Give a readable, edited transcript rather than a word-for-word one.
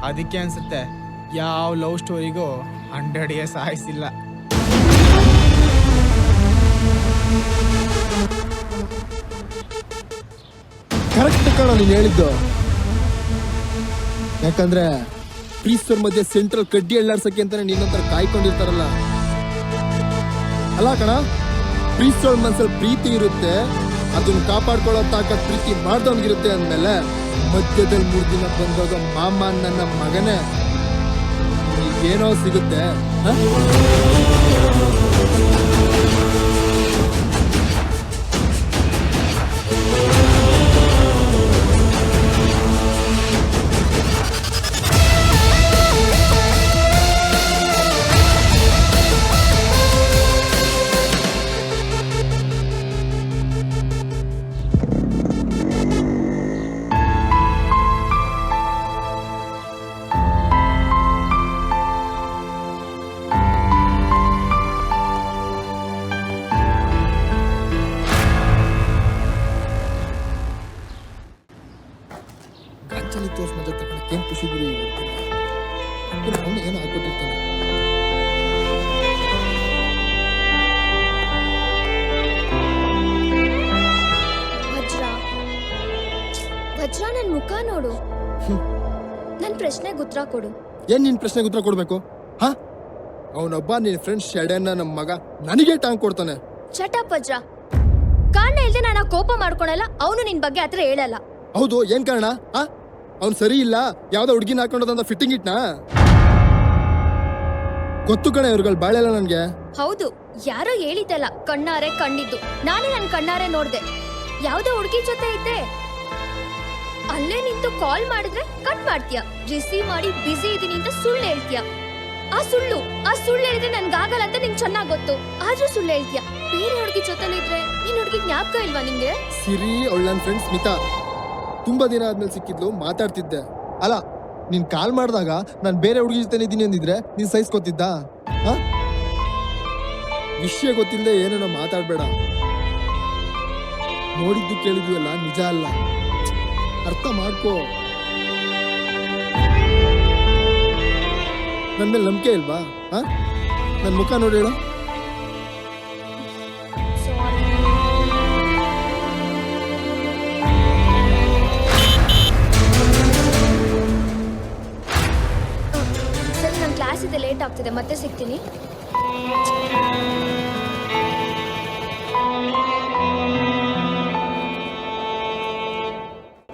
ಅದಕ್ಕೆ ಅನ್ಸುತ್ತೆ ಯಾವ ಲವ್ ಸ್ಟೋರಿಗೂ 100 years ಆಯ್ಸಿಲ್ಲ. ಕರೆಕ್ಟ್ ಕಣ ನೀನು ಹೇಳಿದ್ದು. ಯಾಕಂದ್ರೆ ಪ್ರೀಸ್ತರ ಮಧ್ಯೆ ಸೆಂಟ್ರಲ್ ಕಡ್ಡಿ ಎಳ್ಳಾಡ್ಸಕ್ಕೆ ಅಂತಾನೆ ನಿನ್ನಂತರ ಕಾಯ್ಕೊಂಡಿರ್ತಾರಲ್ಲ. ಅಲ್ಲ ಕಣ, ಪ್ರೀಸ್ತರ ಮನ್ಸಲ್ಲಿ ಪ್ರೀತಿ ಇರುತ್ತೆ, ಅದನ್ನ ಕಾಪಾಡ್ಕೊಳ್ಳೋ ತಾಕತ್ ಪ್ರೀತಿ ಮಾಡ್ದವನ್ಗಿರುತ್ತೆ ಅಂದ್ಮೇಲೆ ಮಧ್ಯದಲ್ಲಿ 3 ದಿನ ಬಂದಾಗ ಮಾಮ ನನ್ನ ಮಗನೇ ಏನೋ ಸಿಗುತ್ತೆ. ಗಾಂಚಲಿ ತೋರ್ಸ್ ಮಜಾ ತಗೊಂಡು ಕೆಂಪು ಖುಷಿಗುರಿ ಅವನು ಏನೋ ಹಾಕೊಟ್ಟಿರ್ತಾನೆ. ವಜ್ರ ನನ್ ಮುಖ ನೋಡು, ನನ್ ಪ್ರಶ್ನೆಗೆ ಉತ್ತರ ಕೊಡು. ಏನ್ ನಿನ್ ಪ್ರಶ್ನೆಗೆ ಉತ್ತರ ಕೊಡ್ಬೇಕು? ಹಾ, ಅವನೊಬ್ಬ ನಿನ್ ಫ್ರೆಂಡ್ ಶೆಡನ್ನ ನಮ್ಮ ಮಗ ನನಗೆ ಟಾಂಗ್ ಕೊಡ್ತಾನೆ. ಚಟಪ್ ವಜ್ರ, ಕಾರಣ ಇಲ್ದೆ ನಾನು ಕೋಪ ಮಾಡ್ಕೊಳಲ್ಲ, ಅವನು ನಿನ್ ಬಗ್ಗೆ ಹತ್ರ ಹೇಳಲ್ಲ. ಹೌದು, ಏನ್ ಕಾರಣ? ಅವ್ನು ಸರಿ ಇಲ್ಲ, ಯಾವ್ದೋ ಹುಡ್ಗಿನ ಹಾಕೊಂಡದಂತ ಫಿಟ್ಟಿಂಗ್ ಇಟ್ನಾ? ಗೊತ್ತು ಕಣೆ ಇವ್ರುಗಳು ಬಾಳೆಲ್ಲ ನನ್ಗೆ. ಹೌದು, ಯಾರೋ ಹೇಳಿದ್ದಲ್ಲ, ಕಣ್ಣಾರೆ ಕಂಡಿದ್ದು. ನಾನೇ ನನ್ ಕಣ್ಣಾರೆ ನೋಡ್ದೆ. ಯಾವ್ದೋ ಹುಡ್ಗಿ ಜೊತೆ ಇದ್ದೆ, ಅಲ್ಲೇ ನಿಂತು ಕಾಲ್ ಮಾಡಿದ್ರೆ ಕಟ್ ಮಾಡ್ತೀಯ, ರಿಸೀವ್ ಮಾಡಿ ಬಿಸಿ ಇದೀನಿ ಅಂತ ಸುಳ್ಳು ಹೇಳ್ತೀಯ. ಆ ಸುಳ್ಳು ಹೇಳಿದ್ರೆ ನನ್ಗಾಗಲ್ಲ ಅಂತ ನಿಂಗೆ ಚೆನ್ನಾಗ್ ಗೊತ್ತು, ಆದ್ರೂ ಸುಳ್ಳು ಹೇಳ್ತೀಯ. ಬೇರೆ ಹುಡುಗಿ ಜೊತೆಲಿದ್ರೆ ನೀನ್ ಹುಡುಗಿ ಜ್ಞಾಪಕ ಇಲ್ವಾ ನಿಂಗೆ? ಸಿರಿ ಅವಳ ನನ್ ಫ್ರೆಂಡ್ ಸ್ಮಿತಾ, ತುಂಬಾ ದಿನ ಆದ್ಮೇಲೆ ಸಿಕ್ಕಿದ್ಲು, ಮಾತಾಡ್ತಿದ್ದೆ. ಅಲ್ಲ, ನೀನ್ ಕಾಲ್ ಮಾಡಿದಾಗ ನಾನ್ ಬೇರೆ ಹುಡುಗಿ ಜೊತೆ ಇದ್ದೀನಿ ಅಂದಿದ್ರೆ ನೀನ್ ಸಹಿಸ್ಕೊತಿದ್ದ? ವಿಷಯ ಗೊತ್ತಿಲ್ಲದೆ ಏನೇನೋ ಮಾತಾಡ್ಬೇಡ. ನೋಡಿದ್ದು ಕೇಳಿದ್ವಿ ಅಲ್ಲ, ನಿಜ ಅಲ್ಲ, ಅರ್ಥ ಮಾಡ್ಕೋ. ನನ್ ಮೇಲೆ ನಂಬಿಕೆ ಇಲ್ವಾ? ನನ್ ಮುಖ ನೋಡಿ ಹೇಳು. ಸರಿ, ನನ್ ಕ್ಲಾಸ್ ಇದೆ, ಲೇಟ್ ಆಗ್ತಿದೆ, ಮತ್ತೆ ಸಿಗ್ತೀನಿ.